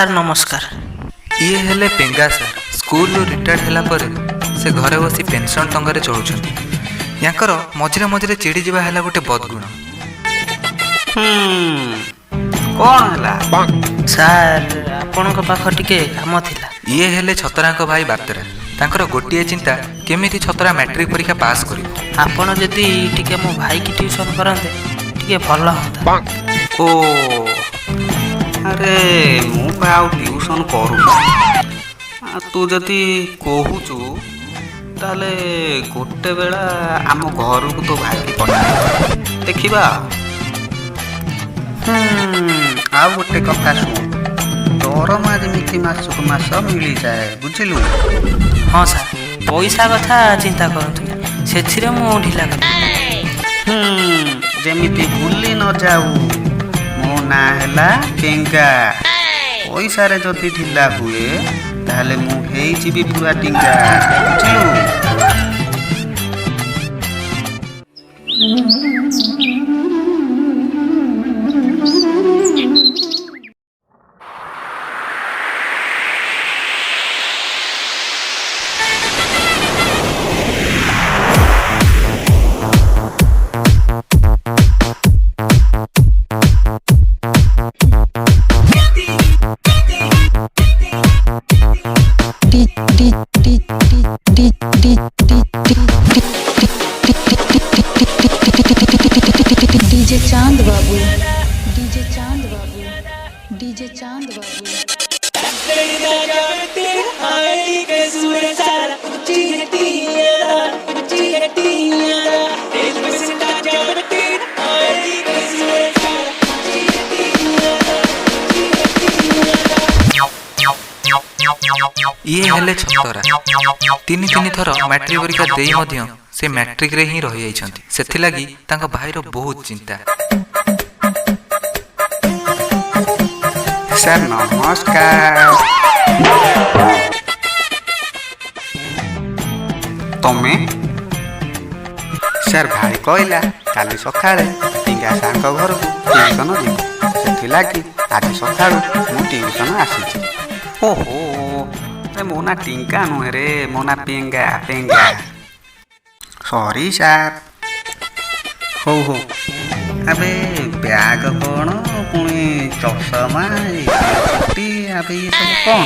Sir ନମସ୍କାର। ଇଏ ହେଲେ ପେଙ୍ଗା ସାର୍। ସ୍କୁଲରୁ ରିଟାୟାର୍ଡ ହେଲା ପରେ ସେ ଘରେ ବସି ପେନସନ୍ ଟଙ୍କାରେ ଚଳୁଛନ୍ତି। ୟାଙ୍କର ମଝିରେ ମଝିରେ ଚିଡ଼ିଯିବା ହେଲା ଗୋଟେ ବଦଗୁଣ। କ'ଣ ହେଲା? ସାର୍ ଆପଣଙ୍କ ପାଖ ଟିକେ କାମ ଥିଲା। ଇଏ ହେଲେ ଛତରାଙ୍କ ଭାଇ ବାତେରା। ତାଙ୍କର ଗୋଟିଏ ଚିନ୍ତା, କେମିତି ଛତରା ମ୍ୟାଟ୍ରିକ ପରୀକ୍ଷା ପାସ୍ କରିବ। ଆପଣ ଯଦି ଟିକେ ମୋ ଭାଇକି ଟ୍ୟୁସନ୍ କରନ୍ତେ ଟିକେ ଭଲ ହୁଅନ୍ତା। ଓ ଆରେ ମୁଁ ଆଉ ଟ୍ୟୁସନ୍ କରୁନି। ତୁ ଯଦି କହୁଛୁ ତାହେଲେ ଗୋଟେ ବେଳା ଆମ ଘରକୁ ତୋ ଭାଇକି ପଠା, ଦେଖିବା। ଆଉ ଗୋଟେ କଥା ଶୁଣ, ଦରମା ଯେମିତି ମାସକୁ ମାସ ମିଳିଯାଏ, ବୁଝିଲୁ? ହଁ ସାର୍, ପଇସା କଥା ଚିନ୍ତା କରନ୍ତୁନି, ସେଥିରେ ମୁଁ ଢିଲା କରିବି। ଯେମିତି ଭୁଲି ନ ଯାଉ, ମୋ ନାଁ ହେଲା ପେଙ୍ଗା। ପଇସାରେ ଯଦି ଢିଲା ହୁଏ ତାହେଲେ ମୁଁ ହେଇଯିବି ପୁରା ଟିଙ୍ଗା, ବୁଝିଲୁ? डीजे चांद बाबू, डीजे चांद बाबू, डीजे चांद बाबू। ଇଏ ହେଲେ ଛତରା। ତିନି ଥର ମ୍ୟାଟ୍ରିକ ପରୀକ୍ଷା ଦେଇ ମଧ୍ୟ ସେ ମ୍ୟାଟ୍ରିକରେ ହିଁ ରହିଯାଇଛନ୍ତି। ସେଥିଲାଗି ତାଙ୍କ ଭାଇର ବହୁତ ଚିନ୍ତା। ସାର୍ ନମସ୍କାର। ତମେ? ସାର୍ ଭାଇ କହିଲା କାଲି ସକାଳେ ଟିଙ୍ଗା ସାର୍ଙ୍କ ଘରକୁ ଟ୍ୟୁସନ୍ ଯିବୁ, ସେଥିଲାଗି ଆଜି ସକାଳୁ ମୁଁ ଟ୍ୟୁସନ୍ ଆସିଛି। ଓହୋ, ମୋ ନାଁ ଟିଙ୍ଗା ନୁହେଁ ରେ, ମୋ ନାଁ ପେଙ୍ଗା। ପେଙ୍ଗା ସରି ସାର୍। ହଉ ଆବେ ବ୍ୟାଗ କ'ଣ, ପୁଣି ଚଷମା, ଛୁଟି, ଆବେ ଇଏ ସବୁ କ'ଣ?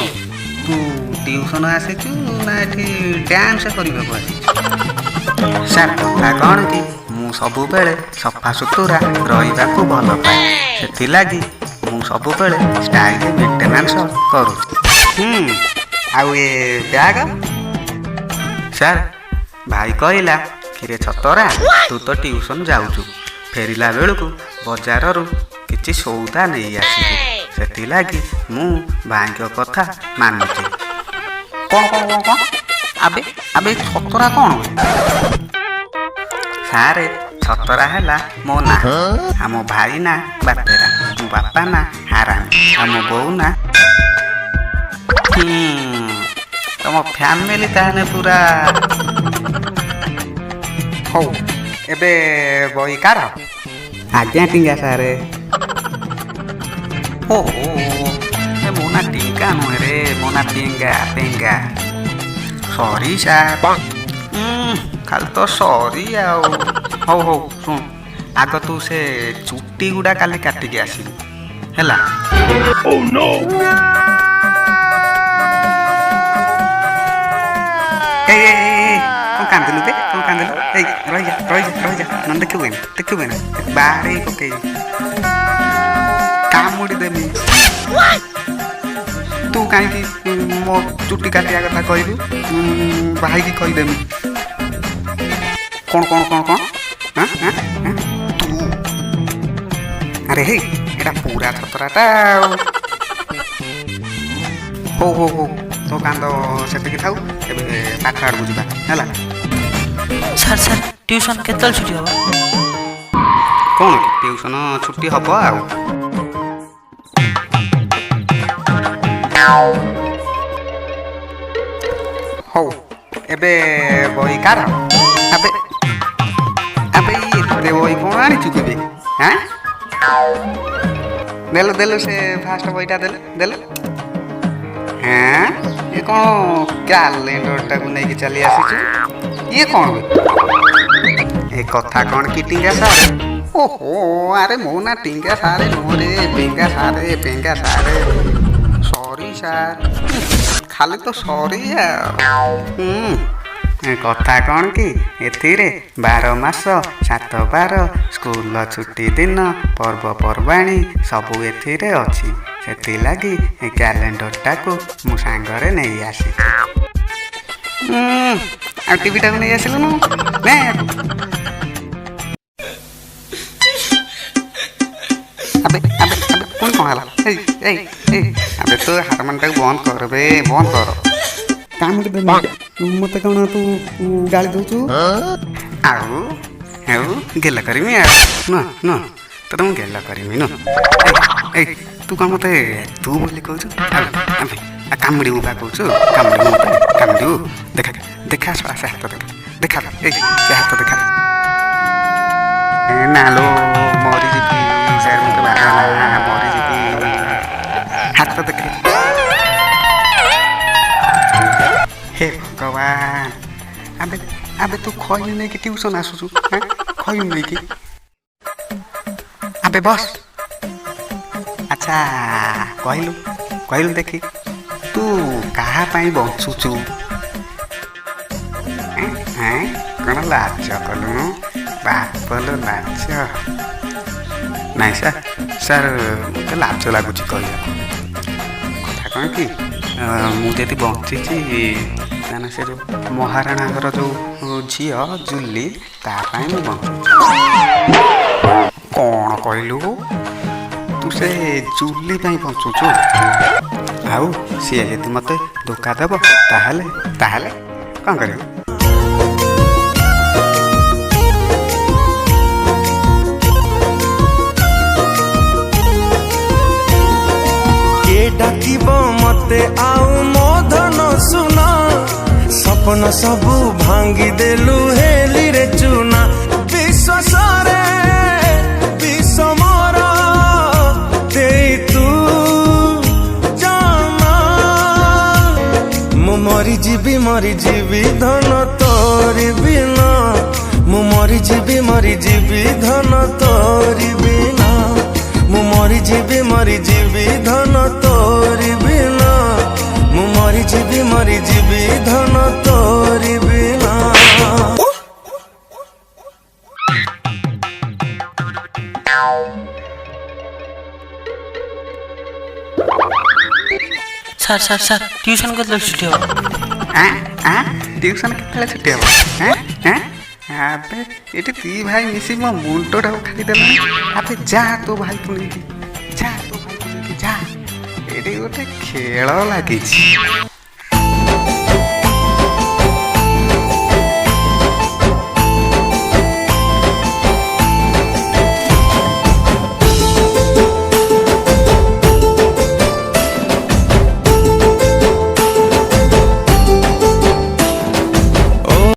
ତୁ ଟ୍ୟୁସନ୍ ଆସିଛୁ ନା ଏଠି ଡ୍ୟାନ୍ସ କରିବାକୁ ଆସିଛୁ? ସାର୍ କଥା କ'ଣ କି, ମୁଁ ସବୁବେଳେ ସଫାସୁତୁରା ରହିବାକୁ ଭଲ ପାଏ, ସେଥିଲାଗି ମୁଁ ସବୁବେଳେ ଷ୍ଟାଇଲ ମେଣ୍ଟେନାନ୍ସ କରୁଛି। ଆଉ ଏ ବ୍ୟାଗ? ସାର୍ ଭାଇ କହିଲା, କିରେ ଛତରା, ତୁ ତ ଟ୍ୟୁସନ୍ ଯାଉଛୁ, ଫେରିଲା ବେଳକୁ ବଜାରରୁ କିଛି ସଉଦା ନେଇ ଆସିବୁ, ସେଥିଲାଗି ମୁଁ ଭାଇଙ୍କ କଥା ମାନୁଛି। କ'ଣ ଆବେ ଛତରା କ'ଣ? ସାରେ, ଛତରା ହେଲା ମୋ ନାଁ, ଆମ ଭାଇ ନା ବାତେରା, ମୋ ବାପା ନା ହାରାମି, ଆଉ ମୋ ବୋଉ ନା। ତମ ଫ୍ୟାମିଲି ତାହେଲେ ପୁରା। ହଉ, ଏବେ ବହି କାର? ଆଜ୍ଞା ଟିଙ୍ଗା ସାରେ। ଓହୋ, ମୋ ନାଁ ଟିଙ୍ଗା ନୁହେଁ ରେ, ମୋ ନାଁ ପେଙ୍ଗା। ସରି ସାର୍। ଖାଲି ତ ସରି ଆଉ। ହଉ ଶୁଣ, ଆଗ ତୁ ସେ ଚୁଟି ଗୁଡ଼ା କାଲି କାଟିକି ଆସିବୁ, ହେଲା? କ'ଣ କାନ୍ଦିଲୁ? ଏଇ ରହିଯା, ନହେଲେ ଦେଖିବୁ ନା ବାହାରେ ପକେଇବି, କାମୁଡ଼ି ଦେମି। ତୁ କାହିଁକି ମୋ ଚୁଟି କାଟିବା କଥା କହିଲୁ? ଭାଇକି କହିଦେମି। କ'ଣ ତୁ? ଆରେ ହେଇ, ଏଇଟା ପୁରା ଛତରାଟା ଆଉ। ହଉ ତୋ କାନ୍ଦ ସେତିକି ଥାଉ, ଏବେ ପାଠ ଆଡ଼କୁ ଯିବା, ହେଲା? ସାର୍ ଟ୍ୟୁସନ୍ କେତେବେଳେ ଛୁଟି ହେବ? କ'ଣ ଟ୍ୟୁସନ୍ ଛୁଟି ହେବ ଆଉ। ହଉ, ଏବେ ବହି କାର? ଆବେ ଏତେ ବହି କ'ଣ ଆଣିଛୁ କେବେ? ଦେଲୁ ସେ ଫାଷ୍ଟ ବହିଟା ଦେଲେ। ହେଁ ଏ କ'ଣ କ୍ୟାଲେଣ୍ଡରଟାକୁ ନେଇକି ଚାଲି ଆସିଛୁ? ଇଏ କ'ଣ ବେ? ଏ କଥା କ'ଣ କି ଟିଙ୍ଗା ସାର୍? ଓହୋ ଆରେ ମୋ ନା ଟିଙ୍ଗା ସାରେ ନୁହଁ ରେ, ବେଙ୍ଗା ସାରେ। ସରି ସାର୍, ଖାଲି ତ ସରି ଆଉ। କଥା କ'ଣ କି ଏଥିରେ 12 ମାସ 7 ବାର, ସ୍କୁଲ ଛୁଟି ଦିନ, ପର୍ବପର୍ବାଣୀ ସବୁ ଏଥିରେ ଅଛି। ସେଥିଲାଗି ଏ କ୍ୟାଲେଣ୍ଡରଟାକୁ ମୁଁ ସାଙ୍ଗରେ ନେଇ ଆସିଛି। ଆଉ ଟିଭିଟାକୁ ନେଇ ଆସିଲୁନୁ? ଆବେ ପୁଣି କ'ଣ ହେଲା? ଆବେ ତୁ ହାରମାନଟାକୁ ବନ୍ଦ କର ବେ, ବନ୍ଦ କର। କାମୁଡ଼ି ଦେବି ମତେ କ'ଣ ତୁ ଗାଳି ଦଉଛୁ? ଆଉ ଗେଲ କରିମି ଆଉ ନୁହଁ ତତେ ମୁଁ ଗେଲ କରିମି ନୁହଁ। ତୁ କ'ଣ ମତେ ତୁ ବୋଲି କହୁଛୁ? କାମୁଡ଼ିବୁ ବା କହୁଛୁ? କାମୁଡ଼ିବୁ ମତେ? କାମୁଡ଼ିବୁ? ଦେଖା ସେ ହାତ ଦେଖା ସେ ହାତ ଦେଖା। ନାଲୋ ମରିଯିବି ସାର୍, ମତେ ବାହାନା ମରିଯିବି। ହାତ ଦେଖେ। ହେ ଭଗବାନ, ଆବେ ତୁ ଖଇନି ନେଇକି ଟ୍ୟୁସନ୍ ଆସୁଛୁ? ଖଇନି ନେଇକି ଆବେ ବସ୍। ଆଚ୍ଛା କହିଲୁ ଦେଖି, ତୁ କାହା ପାଇଁ ବଞ୍ଚୁଛୁ? କ'ଣ ଲାଜ କଲୁଣୁ? ବାପଲୋ ଲାଜ? ନାଇଁ ସାର୍ ମୋତେ ଲାଜ ଲାଗୁଛି କହିବାକୁ। କଥା କ'ଣ କି, ମୁଁ ଯଦି ବଞ୍ଚିଛି ତାହେଲେ ସେ ଯେଉଁ ମହାରାଣା ଘର ଯେଉଁ ଝିଅ ଜୁଲି, ତା ପାଇଁ ମୁଁ ବଞ୍ଚୁଛି। କ'ଣ କହିଲୁ? ତୁ ସେ ଜୁଲି ପାଇଁ ବଞ୍ଚୁଛୁ? ଆଉ ସିଏ ଯଦି ମୋତେ ଧୋକା ଦେବ ତାହେଲେ କ'ଣ କରିବ? ଡାକିବ ମତେ ଆଉ ମୋ ଧନ ସୁନ, ସପନ ସବୁ ଭାଙ୍ଗି ଦେଲୁ ହେଲିରେ ଚୁନା। ବିଶ୍ୱାସରେ ବିଷ ମୋର ଦେଇ ତୁ ଜାନା, ମୁଁ ମରିଯିବି ଧନ ତୋରି ବିନା। ମୁଁ ମରିଯିବି ଧନ ତୋରି ବିନା। ମୁଁ ମରିଯିବି ଧନ ତୋରି ବିନା। ମୁଁ ମରିଯିବି ଧନ ତୋରି ବିନା। ସାର୍ ଟ୍ୟୁସନ୍ କେତେବେଳେ ଛୁଟି ହେବ? ଟ୍ୟୁସନ୍ କେତେବେଳେ ଛୁଟି ହେବ? ଆବେ ଏଠି ଦି ଭାଇ ମିଶି ମୋ ମୁଣ୍ଡଟାକୁ ଖାଇଦେଲାଣି। ଆବେ ଯା ତୋ ଭାଇକୁ ନେଇକି ଯା। ଏଠି ଗୋଟେ ଖେଳ ଲାଗିଛି।